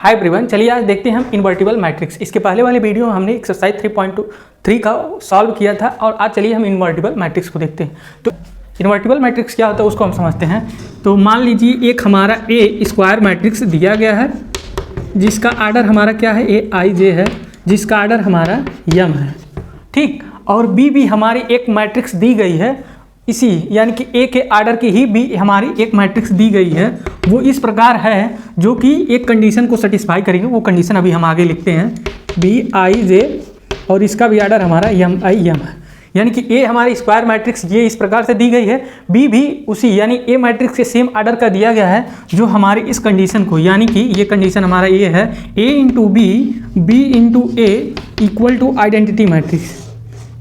Hi everyone, चलिए आज देखते हैं हम इन्वर्टिबल मैट्रिक्स। इसके पहले वाले वीडियो में हमने एक्सरसाइज 3.3 का सॉल्व किया था और आज चलिए हम इन्वर्टिबल मैट्रिक्स को देखते हैं। तो इन्वर्टिबल मैट्रिक्स क्या होता है उसको हम समझते हैं। तो मान लीजिए एक हमारा ए स्क्वायर मैट्रिक्स दिया गया है जिसका आर्डर हमारा क्या है, ए आई जे है, जिसका आर्डर हमारा यम है, ठीक। और बी भी हमारी एक मैट्रिक्स दी गई है इसी, यानी कि ए के आर्डर की ही भी हमारी एक मैट्रिक्स दी गई है। वो इस प्रकार है जो कि एक कंडीशन को सेटिस्फाई करेगी। वो कंडीशन अभी हम आगे लिखते हैं, बी आई जे, और इसका भी आर्डर हमारा यम आई यम है। यानी कि ए हमारी स्क्वायर मैट्रिक्स ये इस प्रकार से दी गई है, बी भी उसी यानी ए मैट्रिक्स के सेम आर्डर का दिया गया है जो हमारी इस कंडीशन को, यानी कि ये कंडीशन हमारा ये है A into B, B into A equal to identity matrix.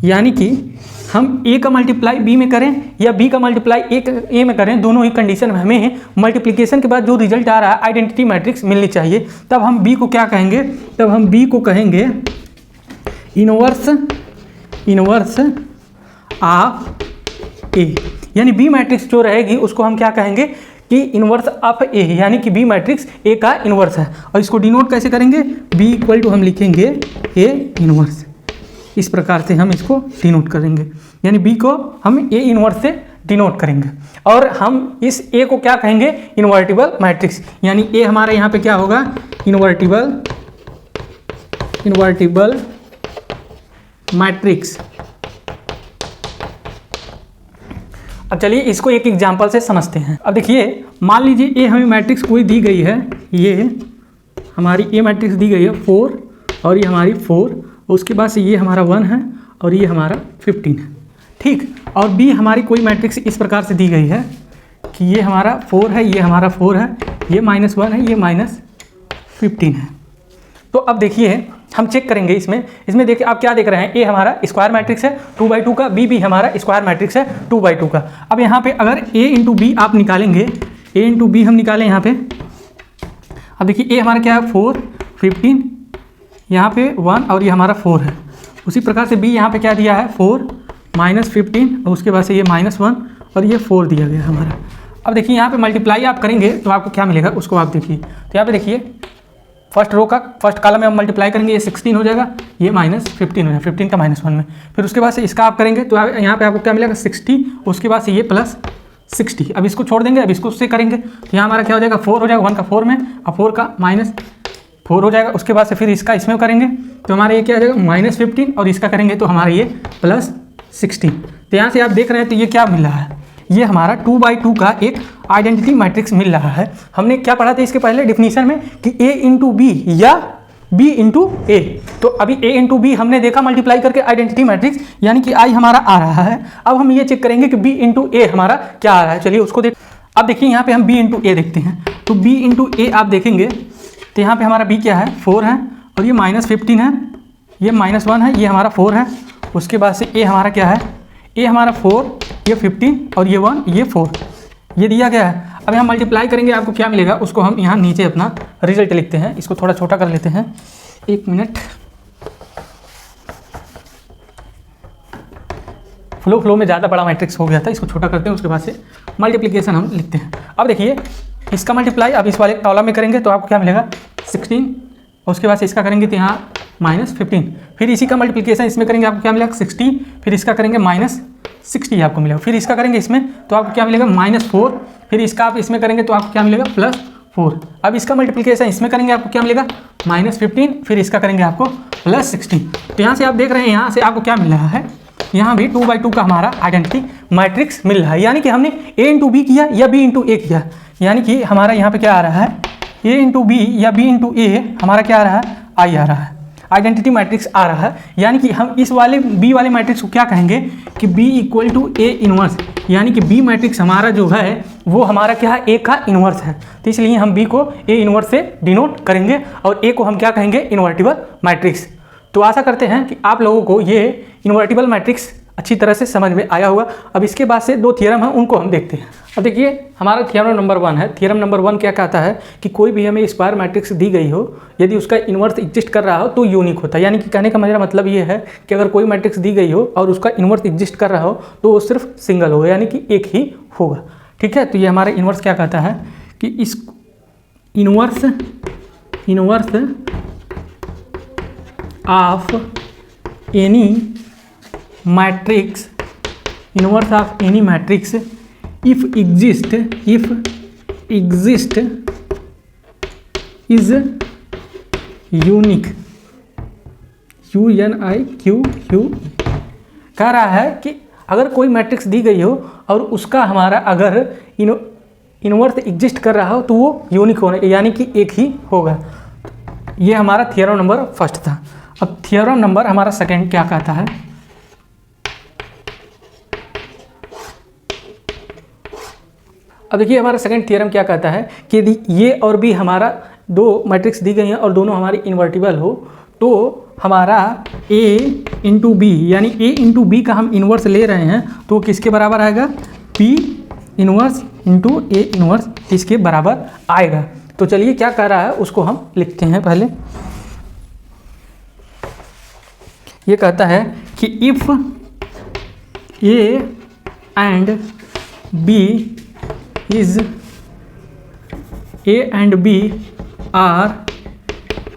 यानी कि हम ए का मल्टीप्लाई बी में करें या बी का मल्टीप्लाई ए में करें, दोनों ही कंडीशन में हमें मल्टीप्लिकेशन के बाद जो रिजल्ट आ रहा है आइडेंटिटी मैट्रिक्स मिलनी चाहिए। तब हम बी को क्या कहेंगे, तब हम बी को कहेंगे इनवर्स ऑफ ए। यानी बी मैट्रिक्स जो रहेगी उसको हम क्या कहेंगे कि इनवर्स ऑफ ए, यानी कि बी मैट्रिक्स ए का इनवर्स है। और इसको डिनोट कैसे करेंगे, बी इक्वल टू हम लिखेंगे ए इनवर्स। इस प्रकार से हम इसको डिनोट करेंगे, यानी बी को हम ए इनवर्स से डिनोट करेंगे। और हम इस ए को क्या कहेंगे, इन्वर्टिबल मैट्रिक्स। यानी ए हमारा यहाँ पे क्या होगा, इन्वर्टिबल मैट्रिक्स। अब चलिए इसको एक एग्जांपल से समझते हैं। अब देखिए, मान लीजिए ए हमें मैट्रिक्स कोई दी गई है, ये हमारी ए मैट्रिक्स दी गई है 4 और ये हमारी 4, उसके बाद से ये हमारा 1 है और ये हमारा 15 है, ठीक। और बी हमारी कोई मैट्रिक्स इस प्रकार से दी गई है कि ये हमारा 4 है, ये हमारा 4 है, ये -1 है, ये -15 है। तो अब देखिए हम चेक करेंगे इसमें देखिए आप क्या देख रहे हैं, ए हमारा स्क्वायर मैट्रिक्स है 2/2 का, बी भी हमारा स्क्वायर मैट्रिक्स है 2/2 का। अब यहाँ पे अगर ए इंटू बी आप निकालेंगे, ए इंटू बी हम निकालें यहाँ पे। अब देखिए ए हमारा क्या है 4, 15, यहाँ पे 1 और ये हमारा 4 है। उसी प्रकार से बी यहाँ पे क्या दिया है 4 -15 और उसके बाद से ये -1 और ये 4 दिया गया हमारा। अब देखिए यहाँ पे मल्टीप्लाई आप करेंगे तो आपको क्या मिलेगा उसको आप देखिए। तो यहाँ पे देखिए फर्स्ट रो का फर्स्ट कॉलम में हम मल्टीप्लाई करेंगे, ये 16 हो जाएगा, ये -15 हो जाएगा, 15 का -1 में। फिर उसके बाद से इसका आप करेंगे तो यहाँ पे आपको क्या मिलेगा 60, उसके बाद से ये +60। अब इसको छोड़ देंगे, अब इसको उससे करेंगे तो यहाँ हमारा क्या हो जाएगा 4 हो जाएगा, 1 का 4 में और 4 का -4 हो जाएगा। उसके बाद से फिर इसका इसमें करेंगे तो हमारा ये क्या हो जाएगा -15 और इसका करेंगे तो हमारा ये +16। तो यहाँ से आप देख रहे हैं तो ये क्या मिल रहा है, ये हमारा 2/2 का एक आइडेंटिटी मैट्रिक्स मिल रहा है। हमने क्या पढ़ा था इसके पहले डिफिनीशन में कि ए इंटू बी या बी इंटू ए। तो अभी ए इंटू बी हमने देखा मल्टीप्लाई करके आइडेंटिटी मैट्रिक्स, यानी कि आई हमारा आ रहा है। अब हम ये चेक करेंगे कि बी इंटू ए हमारा क्या आ रहा है। चलिए उसको देख। अब देखिए यहाँ पे हम बी इंटू ए देखते हैं, तो बी इंटू ए आप देखेंगे तो यहाँ पे हमारा बी क्या है 4 है और ये -15 है, ये -1 है, ये हमारा 4 है। उसके बाद से ए हमारा क्या है, ए हमारा 4, ये 15 और ये 1, ये 4, ये दिया गया है। अब यहाँ मल्टीप्लाई करेंगे आपको क्या मिलेगा उसको हम यहाँ नीचे अपना रिजल्ट लिखते हैं। इसको थोड़ा छोटा कर लेते हैं, 1 मिनट। फ्लो में ज़्यादा बड़ा मैट्रिक्स हो गया था, इसको छोटा करते हैं। उसके बाद से मल्टीप्लिकेशन हम लिखते हैं। अब देखिए इसका मल्टीप्लाई अब इस वाले कॉलम में करेंगे तो आपको क्या मिलेगा 16, उसके बाद से इसका करेंगे तो यहाँ -15, फिर इसी का मल्टीप्लिकेशन इसमें करेंगे आपको क्या मिलेगा 60, फिर इसका करेंगे -60 आपको मिलेगा, फिर इसका करेंगे इसमें तो आपको क्या मिलेगा -4, फिर इसका आप इसमें करेंगे तो आपको क्या मिलेगा +4। अब इसका मल्टीप्लिकेशन इसमें करेंगे आपको क्या मिलेगा -15, फिर इसका करेंगे आपको +16। तो यहाँ से आप देख रहे हैं यहाँ से आपको क्या मिल रहा है, यहाँ भी 2/2 का हमारा आइडेंटिटी मैट्रिक्स मिल रहा है। यानी कि हमने ए इंटू बी किया या बी इंटू ए किया, यानी कि हमारा यहाँ पे क्या आ रहा है ए इंटू बी या बी इंटू ए, हमारा क्या आ रहा है आई आ रहा है, आइडेंटिटी मैट्रिक्स आ रहा है। यानी कि हम इस वाले बी वाले मैट्रिक्स को क्या कहेंगे कि B equal to A inverse, यानी कि बी मैट्रिक्स हमारा जो है वो हमारा क्या है ए का इनवर्स है। तो इसलिए हम बी को ए इनवर्स से डिनोट करेंगे और ए को हम क्या कहेंगे इन्वर्टिबल मैट्रिक्स। तो आशा करते हैं कि आप लोगों को ये इन्वर्टिबल मैट्रिक्स अच्छी तरह से समझ में आया होगा। अब इसके बाद से 2 थ्योरम हैं उनको हम देखते हैं। अब देखिए हमारा थ्योरम नंबर 1 है। थ्योरम नंबर 1 क्या कहता है कि कोई भी हमें स्क्वायर मैट्रिक्स दी गई हो, यदि उसका इन्वर्स एग्जिस्ट कर रहा हो तो यूनिक होता है। यानी कि कहने का मेरा मतलब ये है कि अगर कोई मैट्रिक्स दी गई हो और उसका इन्वर्स एग्जिस्ट कर रहा हो तो वो सिर्फ सिंगल होगा, यानी कि एक ही होगा। ठीक है, तो ये हमारा इन्वर्स क्या कहता है कि इस inverse inverse of any matrix, inverse of any matrix if exist is unique, UNIQ कह रहा है कि अगर कोई मैट्रिक्स दी गई हो और उसका हमारा अगर इनवर्स एग्जिस्ट कर रहा हो तो वो यूनिक होना, यानी कि एक ही होगा। ये हमारा थ्योरम नंबर फर्स्ट था। अब थ्योरम नंबर हमारा सेकंड क्या कहता है, अब देखिए हमारा सेकंड थ्योरम क्या कहता है कि यदि ये और भी हमारा दो मैट्रिक्स दी गई हैं और दोनों हमारी इन्वर्टिबल हो तो हमारा A इंटू बी, यानी A इंटू बी का हम इन्वर्स ले रहे हैं तो किसके बराबर आएगा, P inverse into A inverse इसके बराबर आएगा। तो चलिए क्या कह रहा है उसको हम लिखते हैं। पहले ये कहता है कि if A and B is A and B are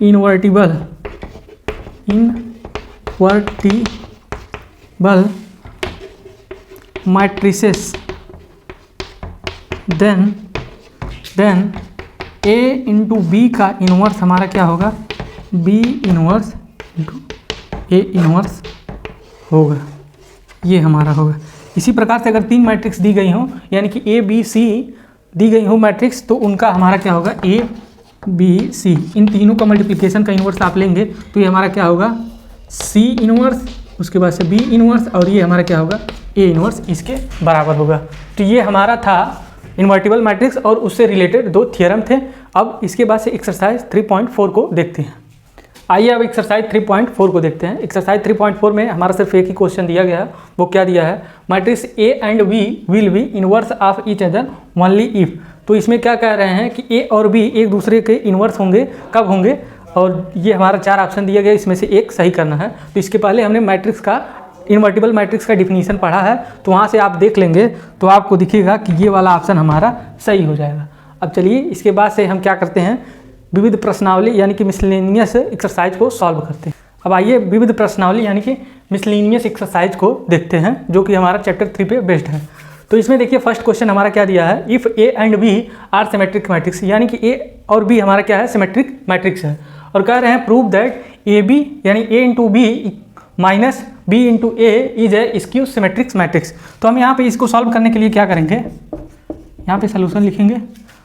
invertible matrices then A into B का इन्वर्स हमारा क्या होगा, B inverse into A inverse होगा, ये हमारा होगा। इसी प्रकार से अगर तीन मैट्रिक्स दी गई हो यानी कि A B C दी गई हो मैट्रिक्स तो उनका हमारा क्या होगा, A B C, इन तीनों का मल्टीप्लिकेशन का इन्वर्स आप लेंगे तो ये हमारा क्या होगा, C इन्वर्स, उसके बाद से B इन्वर्स और ये हमारा क्या होगा, A इन्वर्स इसके बराबर होगा। तो ये हमारा था इन्वर्टिबल मैट्रिक्स और उससे रिलेटेड दो थ्योरम थे। अब इसके बाद से एक्सरसाइज 3.4 को देखते हैं। आइए अब एक्सरसाइज 3.4 को देखते हैं। एक्सरसाइज 3.4 में हमारा सिर्फ एक ही क्वेश्चन दिया गया है, वो क्या दिया है, matrix A and B will be inverse of each other only if. तो इसमें क्या कह रहे हैं कि A और B एक दूसरे के इन्वर्स होंगे, कब होंगे, और ये हमारा चार ऑप्शन दिया गया, इसमें से एक सही करना है। तो इसके पहले हमने मैट्रिक्स का, इन्वर्टिबल मैट्रिक्स का डिफिनीशन पढ़ा है तो वहाँ से आप देख लेंगे तो आपको दिखेगा कि ये वाला ऑप्शन हमारा सही हो जाएगा। अब चलिए इसके बाद से हम क्या करते हैं, विविध प्रश्नावली यानी कि मिसलेनियस एक्सरसाइज को सॉल्व करते हैं। अब आइए विविध प्रश्नावली यानी कि मिसलेनियस एक्सरसाइज को देखते हैं जो कि हमारा चैप्टर 3 पे बेस्ड है। तो इसमें देखिए फर्स्ट क्वेश्चन हमारा क्या दिया है, if A and B are symmetric matrix, यानी कि A और B हमारा क्या है, सिमेट्रिक मैट्रिक्स है। और कह रहे हैं प्रूव दैट AB यानी A into B minus B into A is a skew symmetric matrix. तो हम यहाँ पे इसको सॉल्व करने के लिए क्या करेंगे, यहाँ पे सोल्यूशन लिखेंगे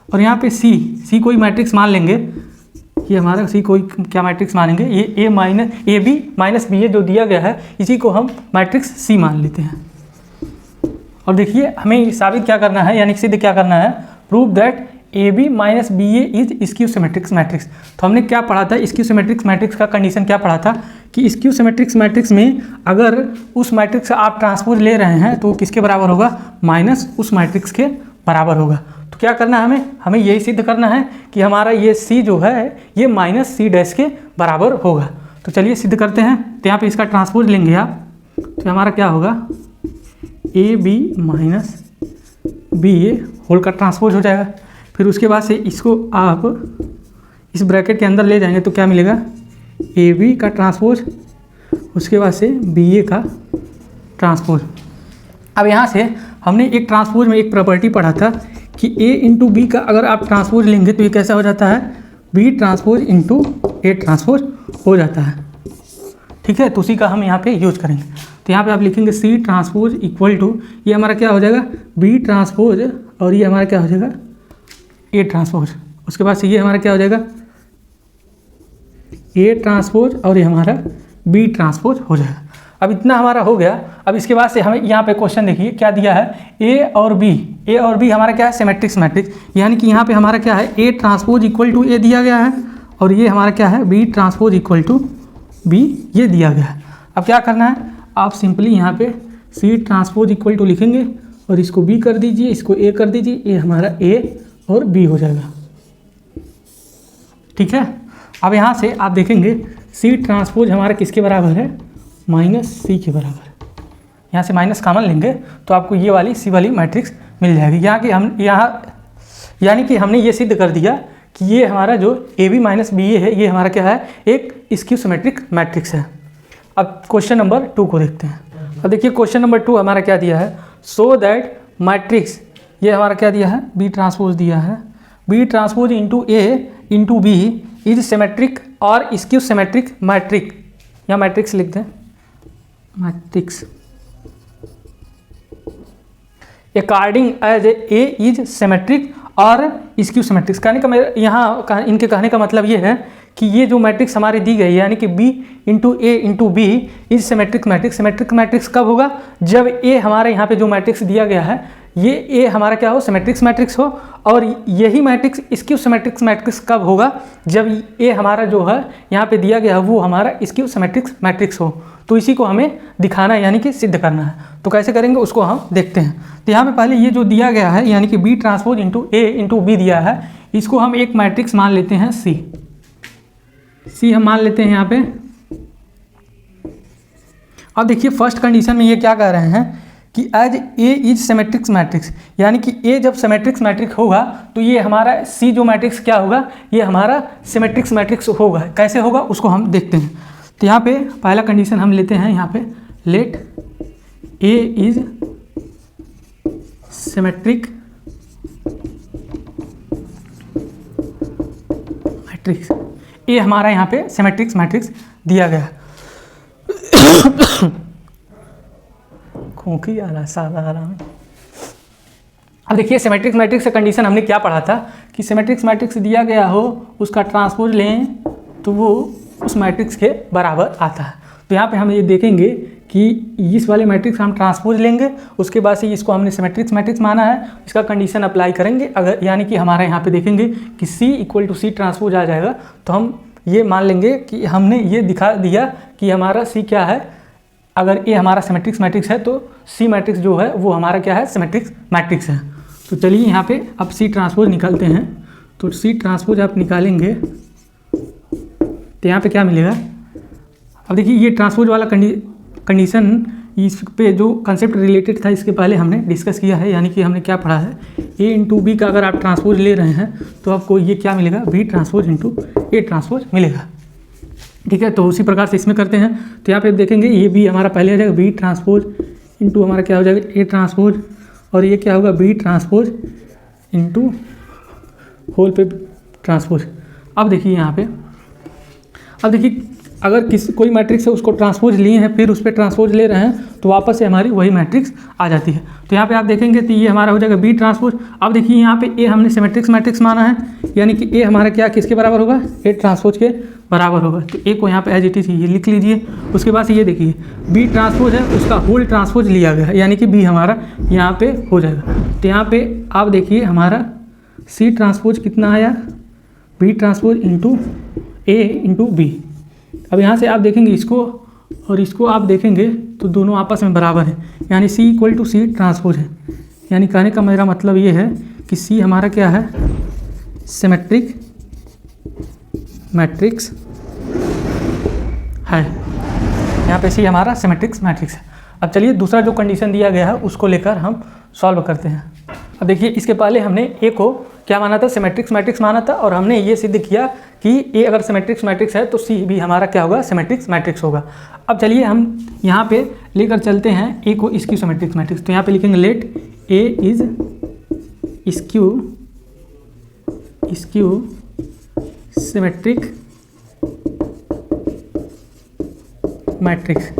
और यहाँ पे C कोई मैट्रिक्स मान लेंगे, ये हमारा C कोई क्या मैट्रिक्स मानेंगे, ये A minus AB minus BA जो दिया गया है इसी को हम मैट्रिक्स C मान लेते हैं। और देखिए हमें साबित क्या करना है, यानी सिद्ध क्या करना है, prove that AB minus BA is skew symmetric matrix. तो हमने क्या पढ़ा था, स्क्यू सिमेट्रिक्स मैट्रिक्स का कंडीशन क्या पढ़ा था कि स्क्यू सिमेट्रिक्स मैट्रिक्स में अगर उस मैट्रिक्स से आप ट्रांसपोज ले रहे हैं तो किसके बराबर होगा, माइनस उस मैट्रिक्स के बराबर होगा। तो क्या करना है हमें यही सिद्ध करना है कि हमारा ये C जो है ये माइनस C डैश के बराबर होगा। तो चलिए सिद्ध करते हैं। तो यहाँ पे इसका ट्रांसपोज लेंगे आप, तो हमारा क्या होगा, AB माइनस BA होल का ट्रांसपोज हो जाएगा। फिर उसके बाद से इसको आप इस ब्रैकेट के अंदर ले जाएंगे तो क्या मिलेगा, AB का ट्रांसपोज, उसके बाद से BA का ट्रांसपोज। अब यहाँ से हमने एक ट्रांसपोज में एक प्रॉपर्टी पढ़ा था कि A इंटू बी का अगर आप ट्रांसपोज लेंगे तो ये कैसा हो जाता है, B transpose into A transpose हो जाता है। ठीक है, तो उसी का हम यहाँ पे यूज करेंगे। तो यहाँ पे आप लिखेंगे C ट्रांसपोज इक्वल टू, ये हमारा क्या हो जाएगा, B ट्रांसपोज और ये हमारा क्या हो जाएगा, A ट्रांसपोज। उसके बाद से ये हमारा क्या हो जाएगा, A ट्रांसपोज और ये हमारा B ट्रांसपोज हो जाएगा। अब इतना हमारा हो गया। अब इसके बाद से हमें यहाँ पे क्वेश्चन देखिए क्या दिया है, A और B हमारा क्या है, सिमेट्रिक्स मैट्रिक्स, यानी कि यहाँ पे हमारा क्या है, A transpose equal to A दिया गया है और ये हमारा क्या है, B transpose equal to B ये दिया गया है। अब क्या करना है, आप सिंपली यहाँ पे C ट्रांसपोज इक्वल टू लिखेंगे और इसको B कर दीजिए, इसको A कर दीजिए, ये हमारा A और B हो जाएगा। ठीक है, अब यहाँ से आप देखेंगे C ट्रांसपोज हमारा किसके बराबर है, माइनस C के बराबर। यहाँ से माइनस कॉमन लेंगे तो आपको ये वाली C वाली मैट्रिक्स मिल जाएगी। यानी कि हमने ये सिद्ध कर दिया कि ये हमारा जो ए बी माइनस बी ए है ये हमारा क्या है, एक स्क्यू सिमेट्रिक मैट्रिक्स है। अब क्वेश्चन नंबर 2 को देखते हैं। अब देखिए क्वेश्चन नंबर 2 हमारा क्या दिया है, सो दैट मैट्रिक्स, ये हमारा क्या दिया है, बी ट्रांसपोज दिया है, B transpose into A into B is symmetric और स्क्यू सिमेट्रिक मैट्रिक, या मैट्रिक्स लिख दें, matrix according as A is symmetric और स्क्यू सिमेट्रिक्स। कहने का मेरा यहाँ इनके कहने का मतलब ये है कि ये जो मैट्रिक्स हमारी दी गई है यानी कि B into A into B is symmetric matrix. Symmetric matrix कब होगा, जब ए हमारे यहाँ पे जो मैट्रिक्स दिया गया है ये ए हमारा क्या हो, सिमेट्रिक्स मैट्रिक्स हो, और यही मैट्रिक्स स्क्यू सिमेट्रिक्स मैट्रिक्स कब होगा, जब ए हमारा जो है यहाँ पे दिया गया है वो हमारा स्क्यू सिमेट्रिक्स मैट्रिक्स हो। तो इसी को हमें दिखाना है यानी कि सिद्ध करना है। तो कैसे करेंगे उसको हम देखते हैं। तो यहाँ पे पहले ये जो दिया गया है यानी कि B transpose into A into B दिया है, इसको हम एक मैट्रिक्स मान लेते हैं सी हम मान लेते हैं यहाँ पे। अब देखिए फर्स्ट कंडीशन में ये क्या कह रहे हैं कि एज ए इज सिमेट्रिक्स मैट्रिक्स, यानी कि ए जब सिमेट्रिक्स मैट्रिक्स होगा तो ये हमारा सी जो मैट्रिक्स क्या होगा, ये हमारा सिमेट्रिक्स मैट्रिक्स होगा। कैसे होगा उसको हम देखते हैं। तो यहाँ पे पहला कंडीशन हम लेते हैं यहाँ पे, let A is symmetric matrix, A हमारा यहाँ पे सिमेट्रिक्स मैट्रिक्स दिया गया। खोखी आ रहा, सादा आ रहा। अब देखिए सिमेट्रिक्स मैट्रिक्स का कंडीशन हमने क्या पढ़ा था कि सिमेट्रिक्स मैट्रिक्स दिया गया हो उसका ट्रांसपोज लें तो वो उस मैट्रिक्स के बराबर आता है। तो यहाँ पे हम ये देखेंगे कि इस वाले मैट्रिक्स हम ट्रांसपोज लेंगे, उसके बाद से इसको हमने सिमेट्रिक्स मैट्रिक्स माना है, इसका कंडीशन अप्लाई करेंगे। अगर यानी कि हमारे यहाँ पे देखेंगे कि C equal to C transpose आ जाएगा तो हम ये मान लेंगे कि हमने ये दिखा दिया कि हमारा C क्या है। अगर ए हमारा सिमेट्रिक्स मैट्रिक्स है तो सी मैट्रिक्स जो है वो हमारा क्या है, सिमेट्रिक्स मैट्रिक्स है। तो चलिए यहाँ पे अब सी ट्रांसपोज निकालते हैं। तो सी ट्रांसपोज आप निकालेंगे तो यहाँ पे क्या मिलेगा। अब देखिए ये ट्रांसपोज वाला कंडीशन इस पे जो कंसेप्ट रिलेटेड था इसके पहले हमने डिस्कस किया है, यानी कि हमने क्या पढ़ा है, ए इंटू बी का अगर आप ट्रांसपोज ले रहे हैं तो आपको ये क्या मिलेगा, B transpose into A transpose मिलेगा। ठीक है, तो उसी प्रकार से इसमें करते हैं। तो यहाँ पे देखेंगे ये बी हमारा पहले आ जाएगा बी ट्रांसपोज इंटू हमारा क्या हो जाएगा ए ट्रांसपोज, और ये क्या होगा बी ट्रांसपोज इंटू होल पे ट्रांसपोज। अब देखिए यहाँ पे, अब देखिए अगर कोई मैट्रिक्स है उसको ट्रांसपोज लिए हैं फिर उस पर ट्रांसपोज ले रहे हैं तो वापस से हमारी वही मैट्रिक्स आ जाती है। तो यहाँ पे आप देखेंगे तो ये हमारा हो जाएगा बी ट्रांसपोज। अब देखिए यहाँ पे ए हमने सिमेट्रिक्स मैट्रिक्स माना है, यानी कि ए हमारा क्या किसके बराबर होगा, ए ट्रांसपोज के बराबर होगा। तो ए को यहाँ पे एज इट इज ये लिख लीजिए। उसके बाद से ये देखिए बी ट्रांसपोज है उसका होल ट्रांसपोज लिया गया है, यानी कि बी हमारा यहाँ पे हो जाएगा। तो यहाँ पे आप देखिए हमारा सी ट्रांसपोज कितना आया, B transpose into A into B. अब यहाँ से आप देखेंगे इसको और इसको आप देखेंगे तो दोनों आपस में बराबर हैं, यानी C equal to C transpose है। यानी कहने का मेरा मतलब ये है कि C हमारा क्या है, सिमेट्रिक मैट्रिक्स है। यहाँ पे C हमारा सिमेट्रिक्स मैट्रिक्स है। अब चलिए दूसरा जो कंडीशन दिया गया है उसको लेकर हम सॉल्व करते हैं। अब देखिए इसके पहले हमने ए को क्या माना था, सिमेट्रिक्स मैट्रिक्स माना था, और हमने ये सिद्ध किया कि ए अगर सिमेट्रिक्स मैट्रिक्स है तो सी भी हमारा क्या होगा, सिमेट्रिक्स मैट्रिक्स होगा। अब चलिए हम यहाँ पे लेकर चलते हैं ए को स्क्यू सिमेट्रिक्स मैट्रिक्स। तो यहाँ पे लिखेंगे let A is skew symmetric matrix,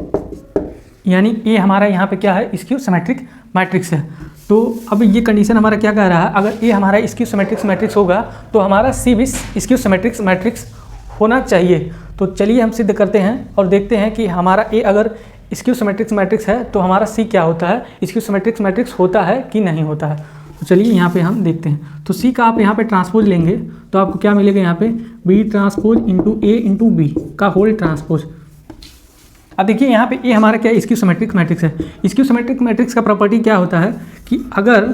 यानी ए हमारा यहाँ पे क्या है, स्क्यू सिमेट्रिक मैट्रिक्स है। तो अब ये कंडीशन हमारा क्या कह रहा है, अगर ए हमारा स्क्यू सिमेट्रिक्स मैट्रिक्स होगा तो हमारा सी भी स्क्यू सिमेट्रिक्स मैट्रिक्स होना चाहिए। तो चलिए हम सिद्ध करते हैं और देखते हैं कि हमारा ए अगर स्क्यू सिमेट्रिक्स मैट्रिक्स है तो हमारा सी क्या होता है, स्क्यू सिमेट्रिक्स मैट्रिक्स होता है कि नहीं होता है। तो चलिए यहाँ पे हम देखते हैं। तो सी का आप यहाँ पे ट्रांसपोज लेंगे तो आपको क्या मिलेगा, यहाँ पे B transpose into A into B का होल ट्रांसपोज। अब देखिए यहाँ पे ए हमारा क्या, स्क्यू सिमेट्रिक मैट्रिक्स है। स्क्यू सिमेट्रिक मैट्रिक्स का प्रॉपर्टी क्या होता है कि अगर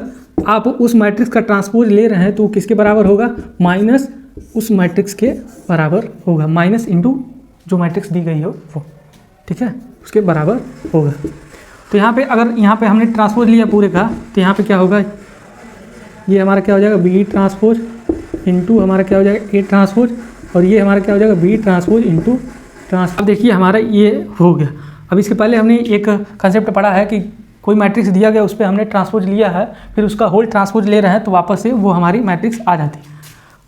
आप उस मैट्रिक्स का ट्रांसपोज ले रहे हैं तो किसके बराबर होगा, माइनस उस मैट्रिक्स के बराबर होगा, माइनस इंटू जो मैट्रिक्स दी गई हो वो, ठीक है, उसके बराबर होगा। तो यहाँ पे अगर यहाँ पे हमने ट्रांसपोज लिया पूरे का तो यहाँ पे क्या होगा, ये हमारा क्या हो जाएगा बी ट्रांसपोज इंटू हमारा क्या हो जाएगा ए ट्रांसपोज, और ये हमारा क्या हो जाएगा बी ट्रांसपोज इंटू ट्रांसपोज। देखिए हमारा ये हो गया। अब इसके पहले हमने एक कंसेप्ट पढ़ा है कि कोई मैट्रिक्स दिया गया उस पर हमने ट्रांसपोज लिया है, फिर उसका होल ट्रांसपोज ले रहे हैं तो वापस से वो हमारी मैट्रिक्स आ जाती है।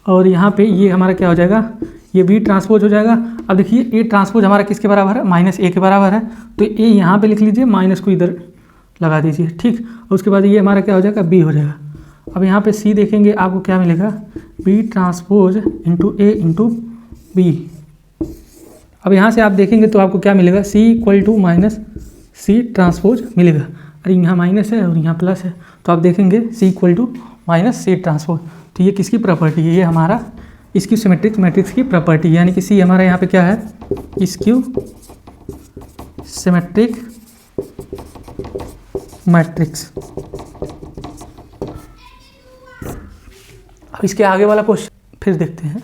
और यहाँ पे ये हमारा क्या हो जाएगा, ये बी ट्रांसपोज हो जाएगा। अब देखिए ए ट्रांसपोज हमारा किसके बराबर है, माइनस ए के बराबर है, तो ए यहाँ पे लिख लीजिए, माइनस को इधर लगा दीजिए, ठीक। और उसके बाद ये हमारा क्या हो जाएगा, बी हो जाएगा। अब यहाँ पे सी देखेंगे आपको क्या मिलेगा, B transpose into A into B. अब यहाँ से आप देखेंगे तो आपको क्या मिलेगा, C equal to minus C transpose मिलेगा। अरे यहाँ माइनस है और यहाँ प्लस है, तो आप देखेंगे C equal to minus C transpose. तो ये किसकी प्रॉपर्टी है, ये हमारा इसकी सिमेट्रिक मैट्रिक्स की प्रॉपर्टी, यानी कि सी हमारा यहाँ पे क्या है, इसक्यू सिमेट्रिक मैट्रिक्स। अब इसके आगे वाला क्वेश्चन फिर देखते हैं।